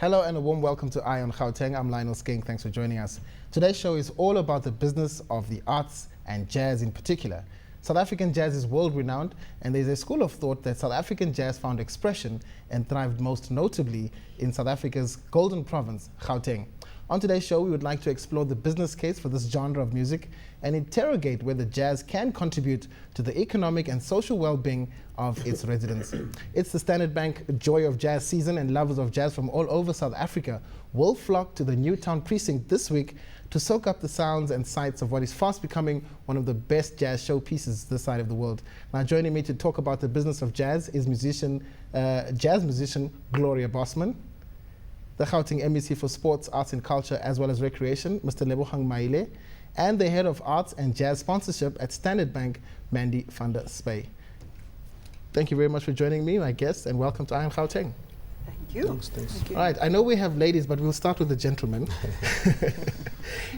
Hello and a warm welcome to Eye on Gauteng. I'm Lionel Skink. Thanks for joining us. Today's show is all about the business of the arts and jazz in particular. South African jazz is world-renowned, and there's a school of thought that South African jazz found expression and thrived most notably in South Africa's golden province, Gauteng. On today's show, we would like to explore the business case for this genre of music and interrogate whether jazz can contribute to the economic and social well-being of its residents. It's the Standard Bank Joy of Jazz season, and lovers of jazz from all over South Africa will flock to the Newtown precinct this week to soak up the sounds and sights of what is fast becoming one of the best jazz showpieces this side of the world. Now, joining me to talk about the business of jazz is jazz musician Gloria Bosman, the Gauteng MEC for Sports, Arts and Culture as well as Recreation, Mr. Lebogang Maile, and the Head of Arts and Jazz Sponsorship at Standard Bank, Mandy van der Spy. Thank you very much for joining me, my guest, and welcome to Eye on Gauteng. Thank you. Thank you. All right, I know we have ladies, but we'll start with the gentlemen.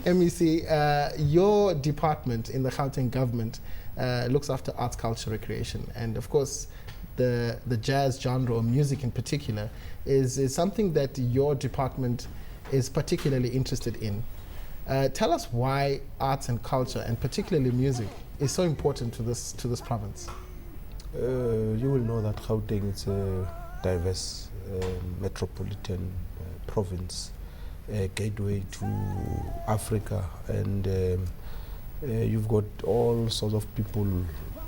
MEC, your department in the Gauteng government looks after arts, culture, recreation, and of course, the jazz genre or music in particular is something that your department is particularly interested in. Tell us why arts and culture, and particularly music, is so important to this province. You will know that Gauteng is a diverse metropolitan province, a gateway to Africa, and you've got all sorts of people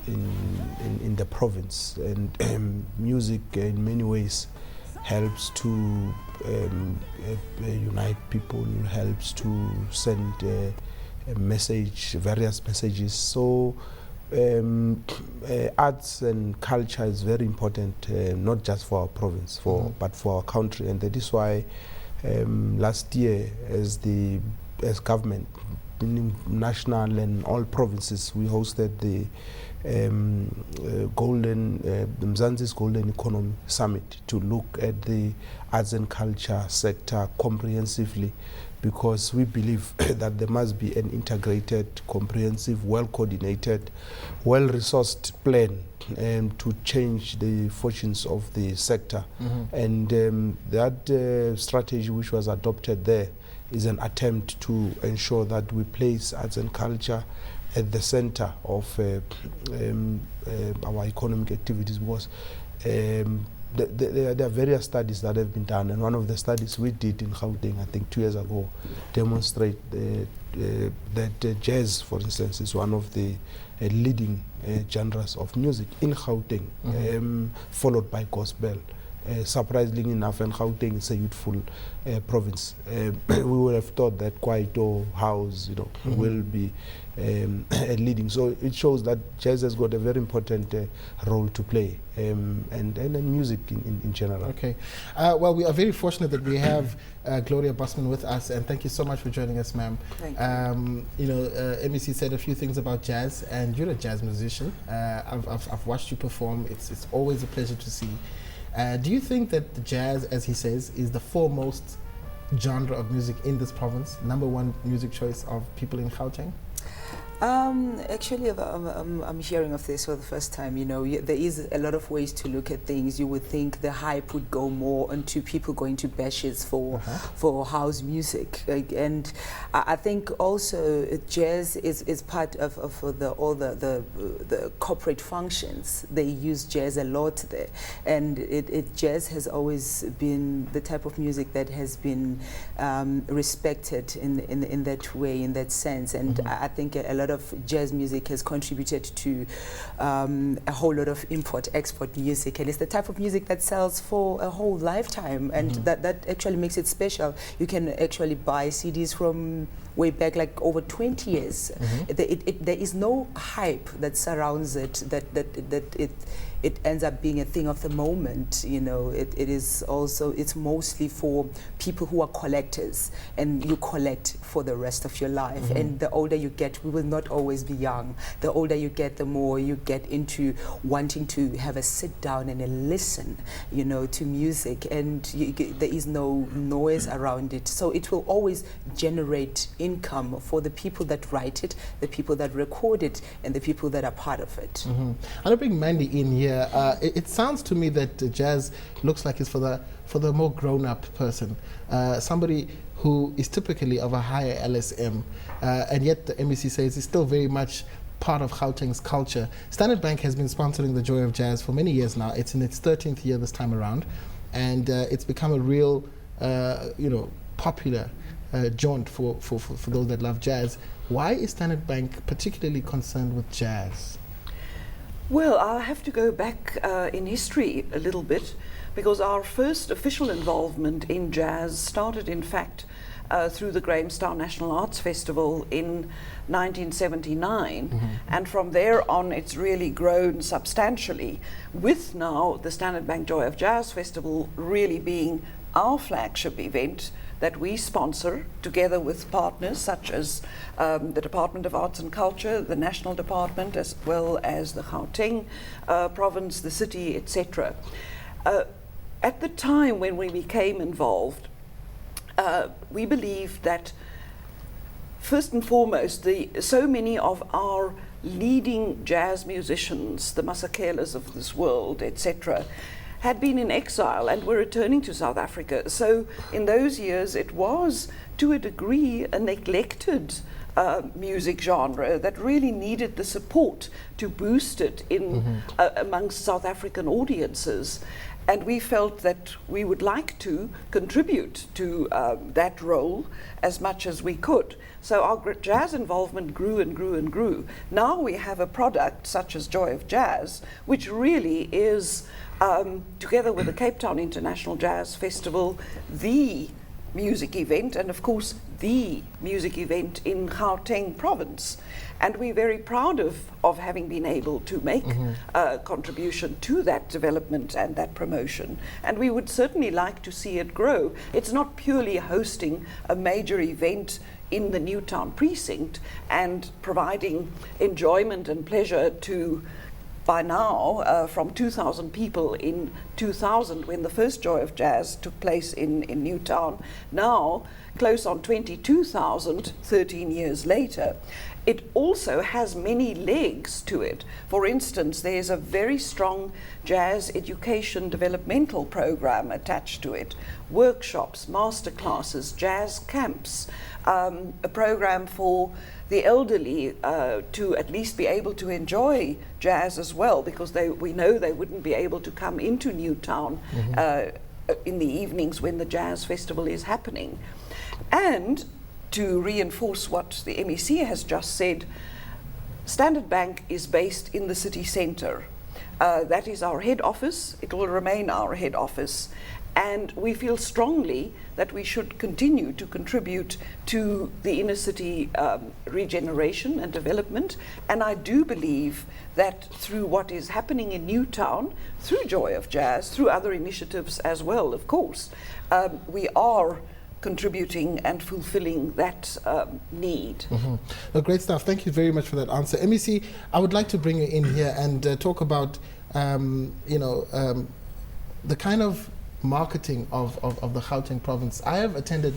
in the province, and music in many ways helps to unite people, helps to send a message, various messages. So arts and culture is very important, not just for our province, but for our country, and that is why last year, as government, national and all provinces, we hosted the Mzansi's Golden Economy Summit to look at the arts and culture sector comprehensively, because we believe that there must be an integrated, comprehensive, well-coordinated, well-resourced plan to change the fortunes of the sector. And that strategy which was adopted there is an attempt to ensure that we place arts and culture at the center of our economic activities, because there are various studies that have been done, and one of the studies we did in Gauteng, I think 2 years ago, demonstrate that jazz, for instance, is one of the leading genres of music in Gauteng, followed by gospel. Surprisingly enough, and Gauteng is a youthful province. We would have thought that Kwaito House, will be leading. So it shows that jazz has got a very important role to play, and music in general. Okay. Well, we are very fortunate that we have Gloria Bosman with us, and thank you so much for joining us, ma'am. Thank you. MEC said a few things about jazz, and you're a jazz musician. I've watched you perform. It's always a pleasure to see. Do you think that the jazz, as he says, is the foremost genre of music in this province, #1 music choice of people in Gauteng? Actually, I'm hearing of this for the first time. There is a lot of ways to look at things. You would think the hype would go more onto people going to bashes for house music, and I think also jazz is part of all the corporate functions. They use jazz a lot there, and jazz has always been the type of music that has been respected in that way, in that sense, and I think a lot of jazz music has contributed to a whole lot of import-export music, and it's the type of music that sells for a whole lifetime, and that actually makes it special. You can actually buy CDs from way back, like over 20 years. There is no hype that surrounds it, that it ends up being a thing of the moment. It is also, it's mostly for people who are collectors, and you collect for the rest of your life. And the older you get, we will not always be young. The older you get, the more you get into wanting to have a sit down and a listen, to music, and there is no noise around it. So it will always generate income for the people that write it, the people that record it, and the people that are part of it. I'll bring Mandy in here. here. It sounds to me that jazz looks like it's for the more grown-up person, somebody who is typically of a higher LSM, and yet the MEC says it's still very much part of Gauteng's culture. Standard Bank has been sponsoring the Joy of Jazz for many years now. It's in its 13th year this time around, and it's become a real, popular jaunt for those that love jazz. Why is Standard Bank particularly concerned with jazz? Well, I have to go back in history a little bit, because our first official involvement in jazz started, in fact, through the Grahamstown National Arts Festival in 1979. And from there on, it's really grown substantially, with now the Standard Bank Joy of Jazz Festival really being our flagship event that we sponsor together with partners such as the Department of Arts and Culture, the National Department, as well as the Gauteng province, the city, etc. At the time when we became involved, we believed that first and foremost, so many of our leading jazz musicians, the Masekelas of this world, etc., had been in exile and were returning to South Africa. So in those years, it was, to a degree, a neglected music genre that really needed the support to boost it in amongst South African audiences. And we felt that we would like to contribute to that role as much as we could. So our jazz involvement grew and grew and grew. Now we have a product such as Joy of Jazz, which really is, together with the Cape Town International Jazz Festival, the music event, and of course the music event in Gauteng province. And we're very proud of having been able to make a contribution to that development and that promotion. And we would certainly like to see it grow. It's not purely hosting a major event in the Newtown precinct and providing enjoyment and pleasure to, by now, from 2,000 people in 2000, when the first Joy of Jazz took place in Newtown, now close on 22,000, 13 years later. It also has many legs to it. For instance, there's a very strong jazz education developmental program attached to it, workshops, masterclasses, jazz camps, a program for the elderly to at least be able to enjoy jazz as well, because we know they wouldn't be able to come into Newtown in the evenings when the jazz festival is happening. And to reinforce what the MEC has just said, Standard Bank is based in the city centre. That is our head office. It will remain our head office. And we feel strongly that we should continue to contribute to the inner city regeneration and development. And I do believe that through what is happening in Newtown, through Joy of Jazz, through other initiatives as well, of course, we are contributing and fulfilling that need. Great stuff. Thank you very much for that answer. MEC, I would like to bring you in here and talk about, the kind of marketing of the Gauteng province. I have attended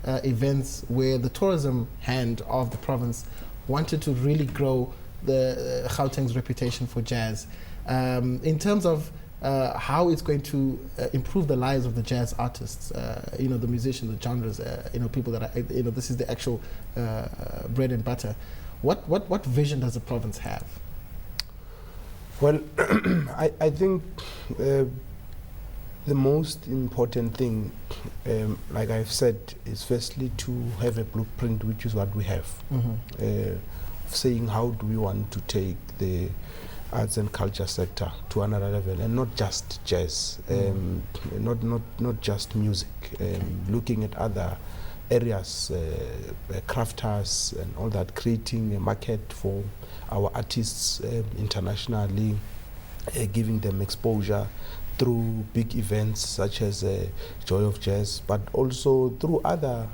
events where the tourism hand of the province wanted to really grow the Gauteng's reputation for jazz. In terms of how it's going to improve the lives of the jazz artists, the musicians, the genres, people that are, this is the actual bread and butter. What vision does the province have? Well, I think the most important thing, like I've said, is firstly to have a blueprint, which is what we have, saying how do we want to take the arts and culture sector to another level, and not just jazz, not just music, looking at other areas, crafters and all that, creating a market for our artists internationally, giving them exposure through big events such as Joy of Jazz, but also through other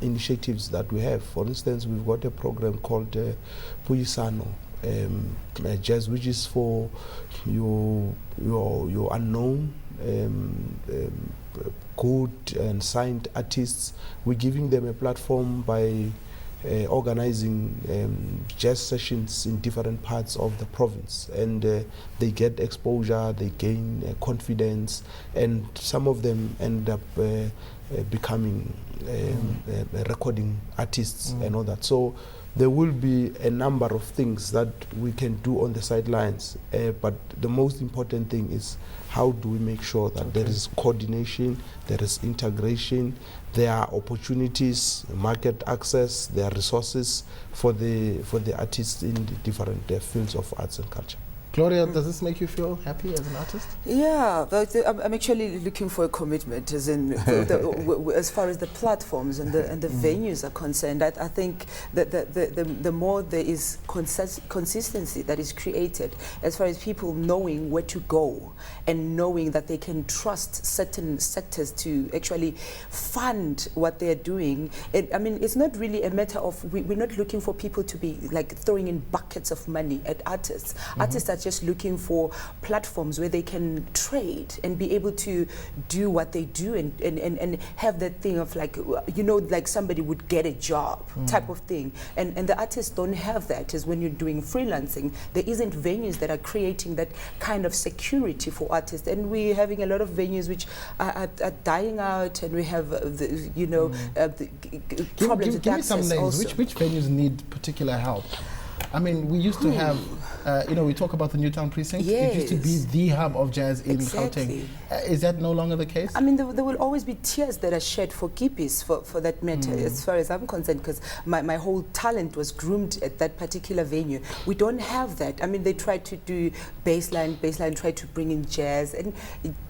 initiatives that we have. For instance, we've got a program called Puyisano, jazz, which is for your unknown good and signed artists. We're giving them a platform by organizing jazz sessions in different parts of the province, and they get exposure, they gain confidence, and some of them end up becoming recording artists and all that. So there will be a number of things that we can do on the sidelines, but the most important thing is how do we make sure that there is coordination, there is integration, there are opportunities, market access, there are resources for the artists in the different fields of arts and culture. Gloria, does this make you feel happy as an artist? Yeah, but I'm actually looking for a commitment, as in as far as the platforms and the venues are concerned. I think that the more there is consistency that is created, as far as people knowing where to go and knowing that they can trust certain sectors to actually fund what they're doing. I mean, it's not really a matter of we're not looking for people to be like throwing in buckets of money at artists. Artists are just looking for platforms where they can trade and be able to do what they do and have that thing of like, you know, like somebody would get a job type of thing. And the artists don't have that. Is when you're doing freelancing, there isn't venues that are creating that kind of security for artists. And we're having a lot of venues which are dying out, and we have, the problems with give me access some names. also. Which venues need particular help? I mean, we used to have, we talk about the Newtown precinct. Yes. It used to be the hub of jazz in Exactly. Gauteng. Is that no longer the case? I mean, there will always be tears that are shed for Kippies, for that matter, as far as I'm concerned, because my whole talent was groomed at that particular venue. We don't have that. I mean, they tried to do baseline tried to bring in jazz, and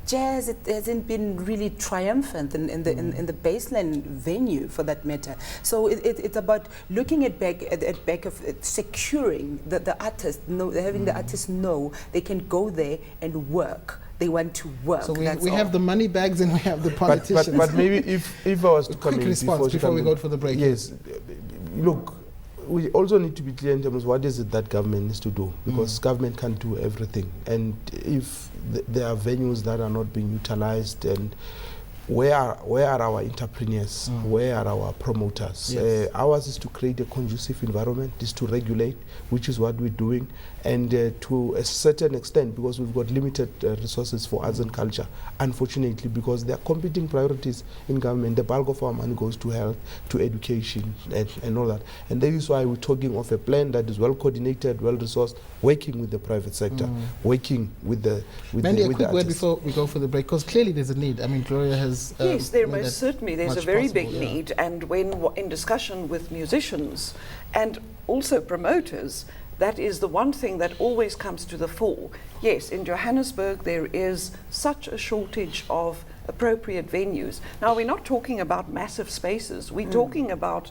jazz, it hasn't been really triumphant in the baseline venue, for that matter. So it's about looking at back of securing the artists, having the artists know they can go there and work. They want to work. So we have the money bags and we have the politicians. But maybe if I was to come quick in response before we go for the break. Yes, look, we also need to be clear in terms of what is it that government needs to do, because government can't do everything. And if there are venues that are not being utilized, and where are our entrepreneurs? Where are our promoters? Yes. Ours is to create a conducive environment, is to regulate, which is what we're doing. And to a certain extent, because we've got limited resources for arts and culture, unfortunately, because there are competing priorities in government. The bulk of our money goes to health, to education, and all that. And that is why we're talking of a plan that is well coordinated, well resourced, working with the private sector, working with the Mandy, a with quick the word artists. before we go for the break, because clearly there's a need. I mean, Gloria has Yes, there made most that certainly. There's a much very possible, big yeah. need, and when in discussion with musicians and also promoters, that is the one thing that always comes to the fore. Yes, in Johannesburg there is such a shortage of appropriate venues. Now, we're not talking about massive spaces. We're talking about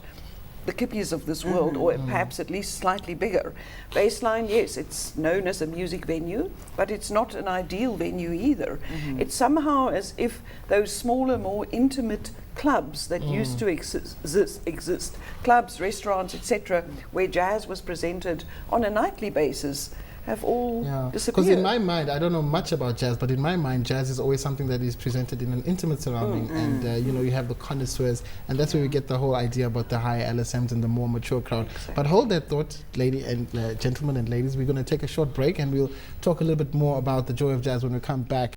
the Kippies of this world, or perhaps at least slightly bigger. Baseline, yes, it's known as a music venue, but it's not an ideal venue either. It's somehow as if those smaller, more intimate clubs that used to exist, clubs, restaurants, etc., where jazz was presented on a nightly basis, have all disappeared. Because in my mind, I don't know much about jazz, but in my mind, jazz is always something that is presented in an intimate surrounding, and you have the connoisseurs, and that's where we get the whole idea about the higher LSMs and the more mature crowd. Exactly. But hold that thought, lady and gentlemen and ladies. We're going to take a short break, and we'll talk a little bit more about the joy of jazz when we come back.